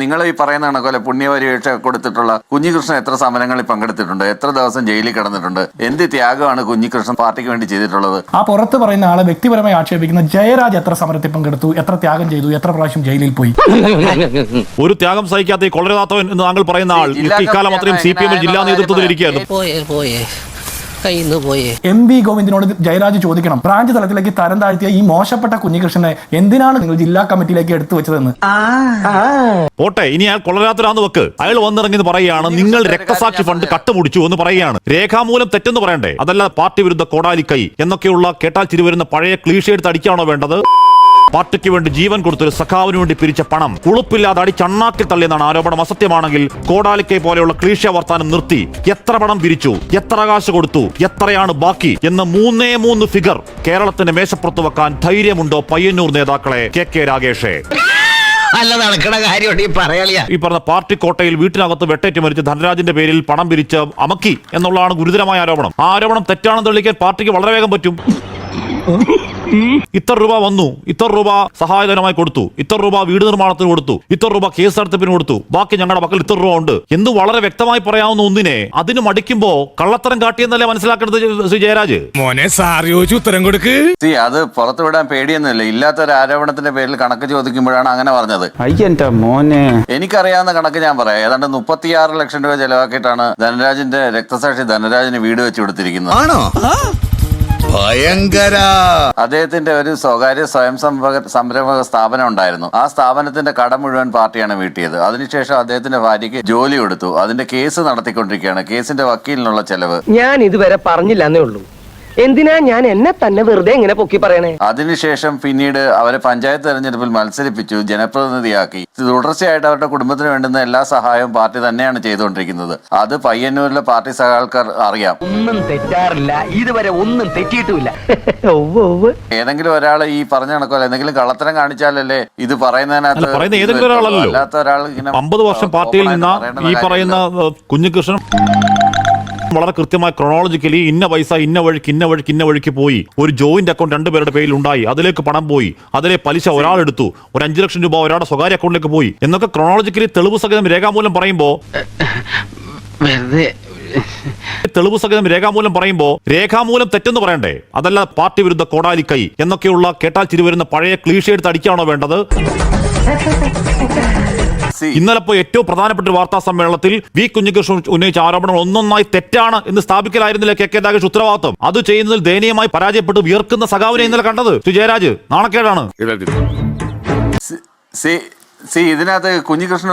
നിങ്ങൾ ഈ പറയുന്ന കണക്കല്ലേ പുണ്യപരിവേക്ഷ കൊടുത്തിട്ടുള്ള കുഞ്ഞികൃഷ്ണൻ എത്ര സമരങ്ങളിൽ പങ്കെടുത്തിട്ടുണ്ട്, എത്ര ദിവസം ജയിലിൽ കിടന്നിട്ടുണ്ട്, എന്ത് ത്യാഗമാണ് കുഞ്ഞികൃഷ്ണൻ പാർട്ടിക്ക് വേണ്ടി ചെയ്തിട്ടുള്ളത്? ആ പുറത്ത് പറയുന്ന ആളെ വ്യക്തിപരമായി ആക്ഷേപിക്കുന്ന ജയരാജ് എത്ര സമരത്തിൽ പങ്കെടുത്തു, എത്ര ത്യാഗം ചെയ്തു, എത്ര പ്രാവശ്യം ജയിലിൽ പോയി? ഒരു ത്യാഗം സഹിക്കാത്ത കൊളരാത്തവൻ എന്ന് താങ്കൾ പറയുന്ന ആൾ ഇക്കാലം അത്രയും CPM ജില്ലാ നേതൃത്വത്തിൽ ഇരിക്കുകയായിരുന്നു. MV ഗോവിന്ദനോട് ജയരാജ് ചോദിക്കണം, ബ്രാഞ്ച് തലത്തിലേക്ക് തരം താഴ്ത്തിയ ഈ മോശപ്പെട്ട കുഞ്ഞികൃഷ്ണനെ എന്തിനാണ് നിങ്ങൾ ജില്ലാ കമ്മിറ്റിയിലേക്ക് എടുത്തു വെച്ചതെന്ന്. പോട്ടെ, ഇനി അയാൾ കൊളരാത്തരാന്ന് വെക്ക്. അയാൾ വന്നിറങ്ങി പറയുകയാണ് നിങ്ങൾ രക്തസാക്ഷി ഫണ്ട് കട്ടുമുടിച്ചു എന്ന് പറയുകയാണ്. രേഖാമൂലം തെറ്റെന്ന് പറയണ്ടേ? അതല്ല പാർട്ടി വിരുദ്ധ കോടാലിക്കൈ എന്നൊക്കെയുള്ള കേട്ടാൽ ചിരിവരുന്ന പഴയ ക്ലീഷ എടുത്ത് അടിക്കാണോ വേണ്ടത്? പാർട്ടിക്ക് വേണ്ടി ജീവൻ കൊടുത്തൊരു സഖാവിന് വേണ്ടി പിരിച്ച പണം ഉളുപ്പില്ലാതെ അടിച്ചണ്ണാക്കിൽ തള്ളിയെന്നാണ് ആരോപണം. അസത്യമാണെങ്കിൽ കോടാലിക്കൈ പോലെയുള്ള ക്ലീശ വർത്താനം നിർത്തി എത്ര പണം പിരിച്ചു, എത്ര കാശ് കൊടുത്തു, എത്രയാണ് ബാക്കി എന്ന് 3 ഫിഗർ കേരളത്തിന്റെ മേശപ്പുറത്ത് വെക്കാൻ ധൈര്യമുണ്ടോ പയ്യന്നൂർ നേതാക്കളെ? KK രാഗേഷേ, ഈ പറഞ്ഞ പാർട്ടി കോട്ടയിൽ വീട്ടിനകത്ത് വെട്ടേറ്റ് മരിച്ച് ധനരാജിന്റെ പേരിൽ പണം പിരിച്ച് അമക്കി എന്നുള്ളതാണ് ഗുരുതരമായ ആരോപണം. ആ ആരോപണം തെറ്റാണെന്ന് തെളിയിക്കാൻ പാർട്ടിക്ക് വളരെ വേഗം പറ്റും. ഇത്ര രൂപ വന്നു, ഇത്ര രൂപ സഹായധനമായി കൊടുത്തു, ഇത്ര രൂപ വീട് നിർമ്മാണത്തിന് കൊടുത്തു, ഇത്ര രൂപ കേസ് നടത്തിപ്പിന് കൊടുത്തു, ബാക്കി ഞങ്ങളുടെ മക്കൾ ഇത്ര രൂപ ഉണ്ട് എന്ന് വളരെ വ്യക്തമായി പറയാവുന്ന ഒന്നിനെ അതിന് മടിക്കുമ്പോ കള്ളത്തരം കാട്ടിയെന്നല്ലേ മനസ്സിലാക്കേണ്ടത് ശ്രീ ജയരാജ്? മോനെ സാർ ചോദിച്ചു ഉത്തരം കൊടുക്ക്. അത് പുറത്തുവിടാൻ പേടിയൊന്നുമില്ല. ഇല്ലാത്തൊരു ആരോപണത്തിന്റെ പേരിൽ കണക്ക് ചോദിക്കുമ്പോഴാണ് അങ്ങനെ പറഞ്ഞത്. എനിക്കറിയാവുന്ന കണക്ക് ഞാൻ പറയാം. ഏതാണ്ട് 36 ലക്ഷം രൂപ ചെലവാക്കിയിട്ടാണ് ധനരാജിന്റെ രക്തസാക്ഷി ധനരാജിന് വീട് വെച്ച് കൊടുത്തിരിക്കുന്നത്. ഭയങ്കര. അദ്ദേഹത്തിന്റെ ഒരു സ്വകാര്യ സ്വയം സംരംഭക സ്ഥാപനം ഉണ്ടായിരുന്നു. ആ സ്ഥാപനത്തിന്റെ കടം മുഴുവൻ പാർട്ടിയാണ് വീട്ടിയത്. അതിനുശേഷം അദ്ദേഹത്തിന്റെ ഭാര്യയ്ക്ക് ജോലി കൊടുത്തു. അതിന്റെ കേസ് നടത്തിക്കൊണ്ടിരിക്കുകയാണ്. കേസിന്റെ വക്കീലിനുള്ള ചെലവ് ഞാൻ ഇതുവരെ പറഞ്ഞില്ലെന്നേ ഉള്ളൂ. എന്തിനാ ഞാൻ എന്നെ തന്നെ വെറുതെ ഇങ്ങനെ പൊക്കി പറയണേ? അതിനുശേഷം പിന്നീട് അവരെ പഞ്ചായത്ത് തെരഞ്ഞെടുപ്പിൽ മത്സരിപ്പിച്ചു, ജനപ്രതിനിധിയാക്കി. തുടർച്ചയായിട്ട് അവരുടെ കുടുംബത്തിന് വേണ്ടുന്ന എല്ലാ സഹായവും പാർട്ടി തന്നെയാണ് ചെയ്തുകൊണ്ടിരിക്കുന്നത്. അത് പയ്യന്നൂരിലെ പാർട്ടി സഹാൾക്കാർ അറിയാം. ഒന്നും തെറ്റാറില്ല, ഇതുവരെ ഒന്നും തെറ്റിയിട്ടുമില്ല. ഏതെങ്കിലും ഒരാൾ ഈ പറഞ്ഞ കണക്കോ എന്തെങ്കിലും കള്ളത്തരം കാണിച്ചാലല്ലേ ഇത് പറയുന്നതിനകത്ത് അല്ലാത്ത ഒരാൾ 50 വർഷം പാർട്ടിയിൽ നിന്ന ഈ പറയുന്ന കുഞ്ഞികൃഷ്ണൻ വളരെ കൃത്യമായി ക്രോണോളജിക്കലി ഇന്ന പൈസ ഇന്ന വഴിക്ക് പോയി, ഒരു ജോയിന്റ് അക്കൗണ്ട് 2 പേരുടെ പേരിൽ ഉണ്ടായി, അതിലേക്ക് പണം പോയി, അതിലെ പലിശ ഒരാൾ എടുത്തു, ഒരു 5 ലക്ഷം രൂപ ഒരാളുടെ സ്വകാര്യ അക്കൗണ്ടിലേക്ക് പോയി എന്നൊക്കെ ക്രോണോളജിക്കലി തെളിവ് സഹിതം രേഖാമൂലം പറയുമ്പോ രേഖാമൂലം തെറ്റെന്ന് പറയണ്ടേ? അതല്ല പാർട്ടി വിരുദ്ധ കോടാലിക്കൈ എന്നൊക്കെയുള്ള കേട്ടാൽ ചിരിവരുന്ന പഴയ ക്ലീഷ എടുത്ത് അടിക്കാണോ വേണ്ടത്? ഇന്നലെ പോയി ഏറ്റവും പ്രധാനപ്പെട്ട വാർത്താ സമ്മേളനത്തിൽ വി കുഞ്ഞികൃഷ്ണൻ ഉന്നയിച്ച ആരോപണങ്ങൾ ഒന്നൊന്നായി തെറ്റാണ് എന്ന് സ്ഥാപിക്കലായിരുന്നില്ല KK രാഗേഷ് ഉത്തരവാദിത്വം. അത് ചെയ്യുന്നതിൽ ദയനീയമായി പരാജയപ്പെട്ട് വിയർക്കുന്ന സഖാവിനെ ഇന്നലെ കണ്ടത് ശ്രീ ജയരാജ്. നാണക്കേടാണ്. ഇതിനകത്ത് കുഞ്ഞികൃഷ്ണൻ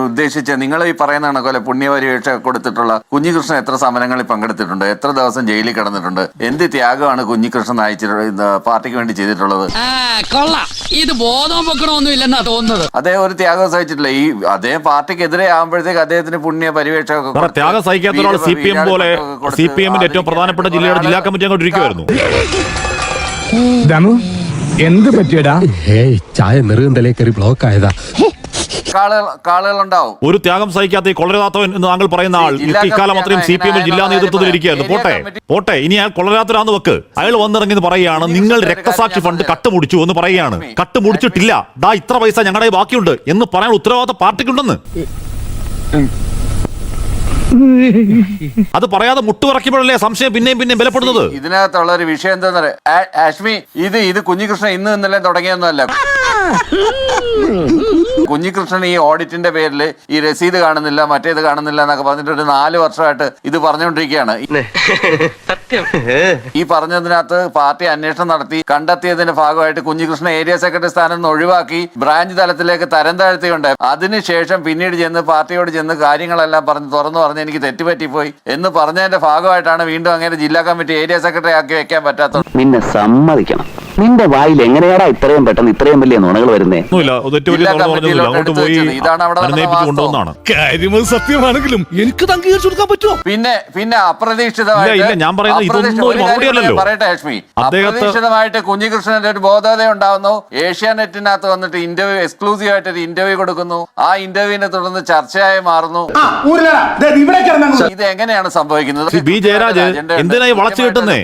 ഉദ്ദേശിച്ച നിങ്ങൾ ഈ പറയുന്ന കണക്കല്ലേ പുണ്യപരിവേക്ഷ കൊടുത്തിട്ടുള്ള കുഞ്ഞികൃഷ്ണൻ എത്ര സമരങ്ങളിൽ പങ്കെടുത്തിട്ടുണ്ട്, എത്ര ദിവസം ജയിലിൽ കിടന്നിട്ടുണ്ട്, എന്ത് ത്യാഗമാണ് കുഞ്ഞികൃഷ്ണൻ പാർട്ടിക്ക് വേണ്ടി ചെയ്തിട്ടുള്ളത്? ഇത് ബോധം വെക്കണമൊന്നുമില്ലെന്നാ തോന്നുന്നത്. അദ്ദേഹം ഒരു ത്യാഗം സഹിച്ചിട്ടില്ല. ഈ അദ്ദേഹം പാർട്ടിക്കെതിരെ ആകുമ്പോഴത്തേക്ക് അദ്ദേഹത്തിന് പുണ്യപരിവേക്ഷ ത്യാഗം സഹിക്കാത്ത ഒരാൾ CPM പോലെ CPMന്റെ ഏറ്റവും പ്രധാനപ്പെട്ട ജില്ലാ കമ്മിറ്റി അങ്ങോട്ട് ഇരിക്കുമായിരുന്നു. എന്ത് പറ്റിയടാ? ചായ നെറുകന്തലേ കയറി ബ്ലോക്ക് ആയതാ. കാളുകളുണ്ടാവും. ഒരു ത്യാഗം സഹിക്കാത്ത കൊളരാത്തവൻ എന്ന് താങ്കൾ പറയുന്ന ആൾ ഇക്കാലം അത്രയും CPM ജില്ലാ നേതൃത്വത്തിൽ ഇരിക്കുകയായിരുന്നു. പോട്ടെ, ഇനി അയാൾ കൊളരാത്തരാന്ന് വെക്ക്. അയാൾ വന്നിറങ്ങി പറയുകയാണ് നിങ്ങൾ രക്തസാക്ഷി ഫണ്ട് കട്ടുമുടിച്ചു എന്ന് പറയുകയാണ്. കട്ടുമുടിച്ചിട്ടില്ല, ദാ ഇത്ര പൈസ ഞങ്ങളുടെ ബാക്കിയുണ്ട് എന്ന് പറയാൻ ഉത്തരവാദിത്ത പാർട്ടിക്കുണ്ടെന്ന്. അത് പറയാതെ മുട്ടുപറക്കുമ്പോഴല്ലേ സംശയം പിന്നെയും ബലപ്പെടുന്നത്. ഇതിനകത്തുള്ള ഒരു വിഷയം എന്താ ആഷ്മി, ഇത് കുഞ്ഞികൃഷ്ണൻ ഇന്നലെ തുടങ്ങിയൊന്നുമല്ല. കുഞ്ഞികൃഷ്ണൻ ഈ ഓഡിറ്റിന്റെ പേരിൽ ഈ രസീത് കാണുന്നില്ല, മറ്റേത് കാണുന്നില്ല എന്നൊക്കെ പറഞ്ഞിട്ട് ഒരു 4 വർഷമായിട്ട് ഇത് പറഞ്ഞുകൊണ്ടിരിക്കുകയാണ്. ഈ പറഞ്ഞതിനകത്ത് പാർട്ടി അന്വേഷണം നടത്തി കണ്ടെത്തിയതിന്റെ ഭാഗമായിട്ട് കുഞ്ഞികൃഷ്ണൻ ഏരിയ സെക്രട്ടറി സ്ഥാനം നിന്ന് ഒഴിവാക്കി ബ്രാഞ്ച് തലത്തിലേക്ക് തരം താഴ്ത്തിയുണ്ടായി. അതിനുശേഷം പിന്നീട് പാർട്ടിയോട് ചെന്ന് കാര്യങ്ങളെല്ലാം തുറന്നു പറഞ്ഞ് എനിക്ക് തെറ്റുപറ്റിപ്പോയി എന്ന് പറഞ്ഞതിന്റെ ഭാഗമായിട്ടാണ് വീണ്ടും അങ്ങനെ ജില്ലാ കമ്മിറ്റി ഏരിയ സെക്രട്ടറി ആക്കി വെക്കാൻ പറ്റാത്തത്. നിന്നെ സമ്മതിക്കണം, നിന്റെ വായിൽ എങ്ങനെയാടാ ഇത്രയും പെട്ടെന്ന് ഇത്രയും വലിയ നുണകൾ വരുന്നേ? സത്യമാണെങ്കിലും എനിക്ക് അംഗീകരിച്ചു കൊടുക്കാൻ പറ്റുമോ? പിന്നെ പറയട്ടെ ആഷ്മി, അപ്രതീക്ഷിതമായിട്ട് കുഞ്ഞികൃഷ്ണന്റെ ഒരു ബോധോദയം ഉണ്ടാവുന്നു. ഏഷ്യാനെറ്റിനകത്ത് വന്നിട്ട് ഇന്റർവ്യൂ എക്സ്ക്ലൂസീവ് ആയിട്ട് ഒരു ഇന്റർവ്യൂ കൊടുക്കുന്നു. ആ ഇന്റർവ്യൂവിനെ തുടർന്ന് ചർച്ചയായി മാറുന്നു. ഇത് എങ്ങനെയാണ് സംഭവിക്കുന്നത്? ബി ജയരാജ് എന്തിനായി വളച്ചു കിട്ടുന്നേ?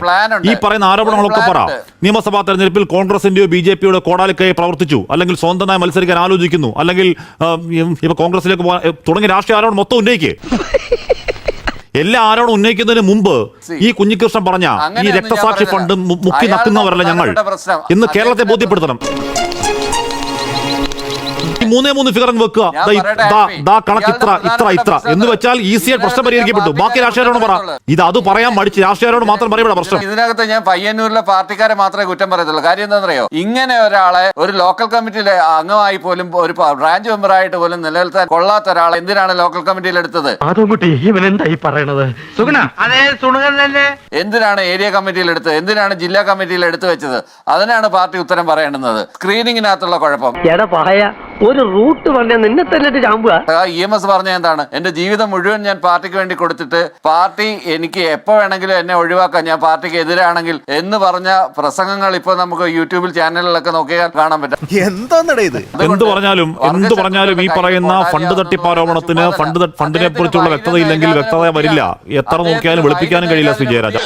ഈ പറയുന്ന ആരോപണങ്ങളൊക്കെ പറ. നിയമസഭാ തെരഞ്ഞെടുപ്പിൽ കോൺഗ്രസിന്റെയോ BJPയുടെ കോടാലിക്കയെ പ്രവർത്തിച്ചു, അല്ലെങ്കിൽ സ്വന്തമായി മത്സരിക്കാൻ ആലോചിക്കുന്നു, അല്ലെങ്കിൽ ഇപ്പൊ കോൺഗ്രസിലേക്ക് തുടങ്ങിയ രാഷ്ട്രീയ ആരോപണം മൊത്തം ഉന്നയിക്കേ. എല്ലാ ആരോടും ഉന്നയിക്കുന്നതിന് മുമ്പ് ഈ കുഞ്ഞികൃഷ്ണൻ പറഞ്ഞ ഈ രക്തസാക്ഷി ഫണ്ട് മുക്കി നക്കുന്നവരല്ല ഞങ്ങൾ എന്ന് കേരളത്തെ ബോധ്യപ്പെടുത്തണം. 3 ഫിഗർ വെക്കുക, കണക്ക് ഇത്ര എന്ന് വെച്ചാൽ ഈസിയായി പ്രശ്നം പരിഹരിക്കപ്പെട്ടു. ബാക്കി രാഷ്ട്രീയരോട് പറ. അത് പറയാൻ മടിച്ച് രാഷ്ട്രീയരോട് മാത്രം പറയപ്പെടാം പ്രശ്നം. ഇതിനകത്ത് ഞാൻ പയ്യന്നൂരിലെ പാർട്ടിക്കാരെ മാത്രമേ കുറ്റം പറയത്തുള്ളൂ. കാര്യം എന്താണെന്നറിയോ, ഇങ്ങനെ ഒരാളെ ഒരു ലോക്കൽ കമ്മിറ്റിയിലെ അംഗമായി പോലും ഒരു ബ്രാഞ്ച് മെമ്പറായിട്ട് പോലും നിലനിർത്താൻ കൊള്ളാത്ത ഒരാളെ എന്തിനാണ് ലോക്കൽ കമ്മിറ്റിയിൽ എടുത്തത്? എന്തിനാണ് ഏരിയ കമ്മിറ്റിയിൽ എടുത്തത്? എന്തിനാണ് ജില്ലാ കമ്മിറ്റിയിൽ എടുത്തു വെച്ചത്? അതിനാണ് പാർട്ടി ഉത്തരം പറയേണ്ടുന്നത്. സ്ക്രീനിങ്ങിനകത്തുള്ള കുഴപ്പം. ഒരു റൂട്ട് പറഞ്ഞ നിന്നെ തന്നെ ചാമ്പുക. EMS പറഞ്ഞ എന്താണ്, എന്റെ ജീവിതം മുഴുവൻ ഞാൻ പാർട്ടിക്ക് വേണ്ടി കൊടുത്തിട്ട് പാർട്ടി എനിക്ക് എപ്പോ വേണമെങ്കിലും എന്നെ ഒഴിവാക്കാം, ഞാൻ പാർട്ടിക്ക് എതിരാണെങ്കിൽ എന്ന് പറഞ്ഞ പ്രസംഗങ്ങൾ ഇപ്പൊ നമുക്ക് യൂട്യൂബിൽ ചാനലിലൊക്കെ നോക്കിയാൽ കാണാൻ പറ്റും. എന്ത് പറഞ്ഞാലും ഈ പറയുന്ന ഫണ്ട് തട്ടിപ്പാരോപണത്തിന് ഫണ്ടിനെ കുറിച്ചുള്ള വ്യക്തതയില്ലെങ്കിൽ വ്യക്തത വരില്ല. എത്ര നോക്കിയാലും വെളുപ്പിക്കാനും കഴിയില്ല ശ്രീ ജയരാജ.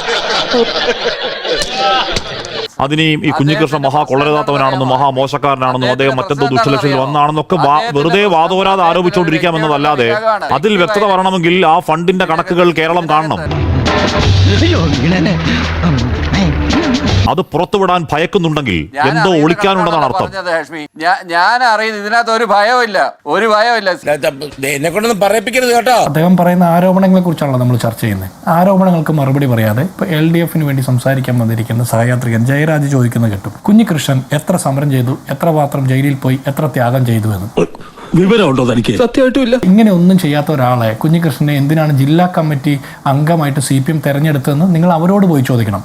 അതിന് ഈ കുഞ്ഞികൃഷ്ണൻ മഹാ കൊള്ളരുതാത്തവനാണെന്നും മഹാമോശക്കാരനാണെന്നും അദ്ദേഹം മറ്റെന്തോ ദുഷ്ടലക്ഷ്യത്തിൽ വന്നാണെന്നൊക്കെ വെറുതെ വാദോരാതെ ആരോപിച്ചുകൊണ്ടിരിക്കാമെന്നതല്ലാതെ അതിൽ വ്യക്തത വരണമെങ്കിൽ ആ ഫണ്ടിന്റെ കണക്കുകൾ കേരളം കാണണം. അത് പുറത്തുവിടാൻ ഭയക്കുന്നുണ്ടെങ്കിൽ എന്തോ ഒളിക്കാനുണ്ടെന്നാണ് അർത്ഥം. ഞാൻ അറിയുന്നത് ഇതിനകത്ത് ഒരു ഭയമില്ല. എന്നെ കൊണ്ടൊന്നും പറയിപ്പിക്കരുത് കേട്ടോ. അദ്ദേഹം പറയുന്ന ആരോപണങ്ങളെ കുറിച്ചാണല്ലോ നമ്മൾ ചർച്ച ചെയ്യുന്നത്. ആരോപണങ്ങൾക്ക് മറുപടി പറയാതെ ഇപ്പൊ LDF വേണ്ടി സംസാരിക്കാൻ വന്നിരിക്കുന്ന സഹയാത്രികൻ ജയരാജ് ചോദിക്കുന്നത് കേട്ടു, കുഞ്ഞികൃഷ്ണൻ എത്ര സമരം ചെയ്തു, എത്ര മാത്രം ജയിലിൽ പോയി, എത്ര ത്യാഗം ചെയ്തു എന്ന്. വിവരമുണ്ടോ തനിക്ക്? സത്യമായിട്ടുമില്ല. ഇങ്ങനെ ഒന്നും ചെയ്യാത്ത ഒരാളെ കുഞ്ഞികൃഷ്ണനെ എന്തിനാണ് ജില്ലാ കമ്മിറ്റി അംഗമായിട്ട് CPM തെരഞ്ഞെടുത്തതെന്ന് നിങ്ങൾ അവരോട് പോയി ചോദിക്കണം.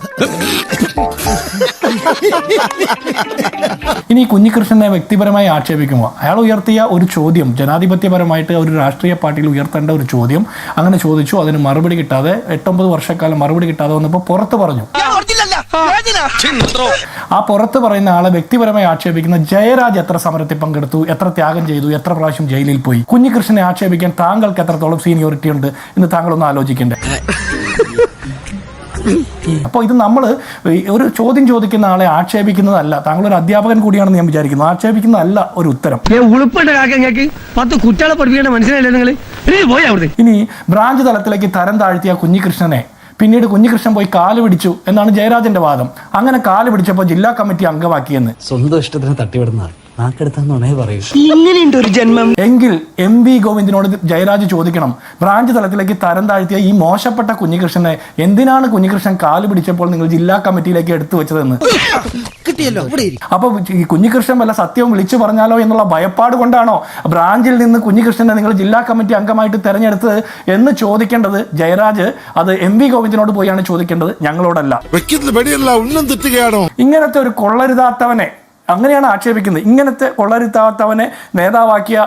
ഇനി കുഞ്ഞികൃഷ്ണനെ വ്യക്തിപരമായി ആക്ഷേപിക്കുമ്പോൾ അയാൾ ഉയർത്തിയ ഒരു ചോദ്യം, ജനാധിപത്യപരമായിട്ട് ഒരു രാഷ്ട്രീയ പാർട്ടിയിൽ ഉയർത്തേണ്ട ഒരു ചോദ്യം അങ്ങനെ ചോദിച്ചു. അതിന് മറുപടി കിട്ടാതെ 8-9 വർഷക്കാലം മറുപടി കിട്ടാതെ വന്നപ്പോൾ പുറത്ത് പറഞ്ഞു. ആ പുറത്ത് പറയുന്ന ആളെ വ്യക്തിപരമായി ആക്ഷേപിക്കുന്ന ജയരാജ് എത്ര സമരത്തിൽ പങ്കെടുത്തു, എത്ര ത്യാഗം ചെയ്തു, എത്ര പ്രാവശ്യം ജയിലിൽ പോയി, കുഞ്ഞികൃഷ്ണനെ ആക്ഷേപിക്കാൻ താങ്കൾക്ക് എത്രത്തോളം സീനിയോറിറ്റി ഉണ്ട് എന്ന് താങ്കളൊന്ന് ആലോചിക്കണ്ടേ? അപ്പോൾ ഇത് നമ്മൾ ഒരു ചോദ്യം ചോദിക്കുന്ന ആളെ ആക്ഷേപിക്കുന്നതല്ല. താങ്കൾ ഒരു അധ്യാപകൻ കൂടിയാണെന്ന് ഞാൻ വിചാരിക്കുന്നു. ആക്ഷേപിക്കുന്നതല്ല ഒരു ഉത്തരം. ഇനി ബ്രാഞ്ച് തലത്തിലേക്ക് തരം താഴ്ത്തിയ കുഞ്ഞികൃഷ്ണനെ പിന്നീട് കുഞ്ഞികൃഷ്ണൻ പോയി കാല് പിടിച്ചു എന്നാണ് ജയരാജന്റെ വാദം. അങ്ങനെ കാല് പിടിച്ചപ്പോൾ ജില്ലാ കമ്മിറ്റി അംഗമാക്കിയെന്ന് സ്വന്തം ഇഷ്ടത്തിന് തട്ടിവിടുന്ന പറയൂ. എങ്കിൽ MV ഗോവിന്ദനോട് ജയരാജ് ചോദിക്കണം, ബ്രാഞ്ച് തലത്തിലേക്ക് തരം താഴ്ത്തിയ ഈ മോശപ്പെട്ട കുഞ്ഞികൃഷ്ണനെ എന്തിനാണ് കുഞ്ഞികൃഷ്ണൻ കാല് പിടിച്ചപ്പോൾ നിങ്ങൾ ജില്ലാ കമ്മിറ്റിയിലേക്ക് എടുത്തു വെച്ചതെന്ന്. അപ്പൊ ഈ കുഞ്ഞികൃഷ്ണൻ വല്ല സത്യവും വിളിച്ചു പറഞ്ഞാലോ എന്നുള്ള ഭയപ്പാട് കൊണ്ടാണോ ബ്രാഞ്ചിൽ നിന്ന് കുഞ്ഞികൃഷ്ണനെ നിങ്ങൾ ജില്ലാ കമ്മിറ്റി അംഗമായിട്ട് തെരഞ്ഞെടുത്തത് എന്ന് ചോദിക്കേണ്ടത് ജയരാജ് അത് MV ഗോവിന്ദനോട് പോയാണ് ചോദിക്കേണ്ടത്, ഞങ്ങളോടല്ല. ഇങ്ങനത്തെ ഒരു കൊള്ളരുതാത്തവനെ അങ്ങനെയാണ് ആക്ഷേപിക്കുന്നത്. ഇങ്ങനത്തെ കൊള്ളരുതാത്തവനെ നേതാവാക്കിയ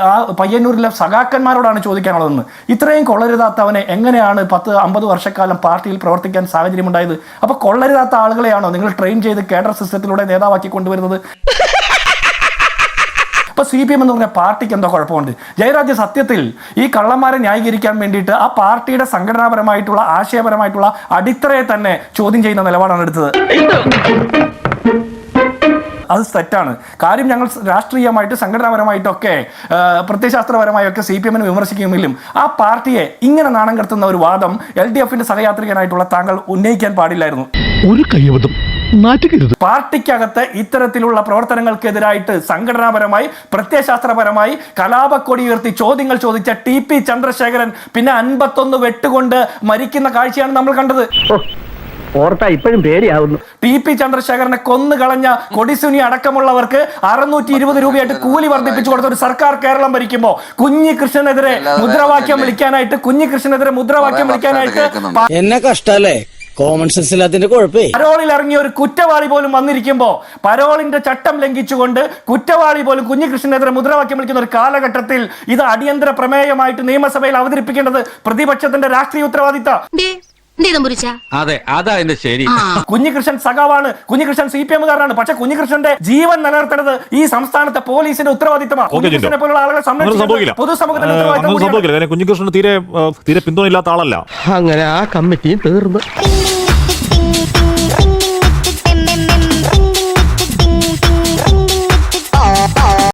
ആ പയ്യന്നൂരിലെ സഖാക്കന്മാരോടാണ് ചോദിക്കാനുള്ളതെന്ന്. ഇത്രയും കൊള്ളരുതാത്തവനെ എങ്ങനെയാണ് 10-50 വർഷക്കാലം പാർട്ടിയിൽ പ്രവർത്തിക്കാൻ സാഹചര്യമുണ്ടായത്? അപ്പോൾ കൊള്ളരുതാത്ത ആളുകളെയാണോ നിങ്ങൾ ട്രെയിൻ ചെയ്ത് കേഡർ സിസ്റ്റത്തിലൂടെ നേതാവാക്കി കൊണ്ടുവരുന്നത്? ഇപ്പൊ CPM എന്ന് പറഞ്ഞ പാർട്ടിക്ക് എന്തോ കുഴപ്പമുണ്ട്. ജയരാജ് സത്യത്തിൽ ഈ കള്ളന്മാരെ ന്യായീകരിക്കാൻ വേണ്ടിയിട്ട് ആ പാർട്ടിയുടെ സംഘടനാപരമായിട്ടുള്ള ആശയപരമായിട്ടുള്ള അടിത്തറയെ തന്നെ ചോദ്യം ചെയ്യുന്ന നിലപാടാണ് എടുത്തത്. അത് തെറ്റാണ്. കാര്യം ഞങ്ങൾ രാഷ്ട്രീയമായിട്ട് സംഘടനാപരമായിട്ടൊക്കെ പ്രത്യയശാസ്ത്രപരമായൊക്കെ CPM വിമർശിക്കുമെങ്കിലും ആ പാർട്ടിയെ ഇങ്ങനെ നാണം കെടുത്തുന്ന ഒരു വാദം LDFന്റെ സഹയാത്രികനായിട്ടുള്ള താങ്കൾ ഉന്നയിക്കാൻ പാടില്ലായിരുന്നു. ഒരു കയ്യബദ്ധം നാറ്റുകരുത്. പാർട്ടിക്കകത്ത് ഇത്തരത്തിലുള്ള പ്രവർത്തനങ്ങൾക്കെതിരായിട്ട് സംഘടനാപരമായി പ്രത്യയശാസ്ത്രപരമായി കലാപക്കൊടി ഉയർത്തി ചോദ്യങ്ങൾ ചോദിച്ച TP ചന്ദ്രശേഖരൻ പിന്നെ 51 വെട്ടുകൊണ്ട് മരിക്കുന്ന കാഴ്ചയാണ് നമ്മൾ കണ്ടത്. ഓർത്താ ഇപ്പോഴും പേടിയാവുന്നു. TP ചന്ദ്രശേഖരനെ കൊന്നുകളഞ്ഞ കൊടിസുനി അടക്കമുള്ളവർക്ക് 620 രൂപയായിട്ട് കൂലി വർദ്ധിപ്പിച്ചു കൊടുത്ത ഒരു സർക്കാർ കേരളം ഭരിക്കുമ്പോ കുഞ്ഞികൃഷ്ണനെതിരെ മുദ്രാവാക്യം വിളിക്കാനായിട്ട് എന്നെ കഷ്ടല്ലേ? Common sense ഇല്ലാത്തതിന്റെ കുഴപ്പേ. പരോളിൽ ഇറങ്ങിയ ഒരു കുറ്റവാളി പോലും വന്നിരിക്കുമ്പോ പരോളിന്റെ ചട്ടം ലംഘിച്ചുകൊണ്ട് കുറ്റവാളി പോലും കുഞ്ഞികൃഷ്ണനെതിരെ മുദ്രാവാക്യം വിളിക്കുന്ന ഒരു കാലഘട്ടത്തിൽ ഇത് അടിയന്തര പ്രമേയമായിട്ട് നിയമസഭയിൽ അവതരിപ്പിക്കേണ്ടത് പ്രതിപക്ഷത്തിന്റെ രാഷ്ട്രീയ ഉത്തരവാദിത്തം. അതെ, അതാ എന്റെ ശരി. കുഞ്ഞികൃഷ്ണൻ സഖാവാണ്, കുഞ്ഞികൃഷ്ണൻ CPM-കാരനാണ്. പക്ഷെ കുഞ്ഞികൃഷ്ണന്റെ ജീവൻ നിലനിർത്തേണ്ടത് ഈ സംസ്ഥാനത്തെ പോലീസിന്റെ ഉത്തരവാദിത്തമാണ്. കുഞ്ഞികൃഷ്ണനെ പോലുള്ള ആളുകളെ സംരക്ഷിക്കുന്നത് പൊതുസമൂഹത്തിന്റെ ഉത്തരവാദിത്തം. കുഞ്ഞികൃഷ്ണൻ തീരെ പിന്തുണയില്ലാത്ത ആളല്ല. അങ്ങനെ ആ കമ്മിറ്റി തീർന്നു.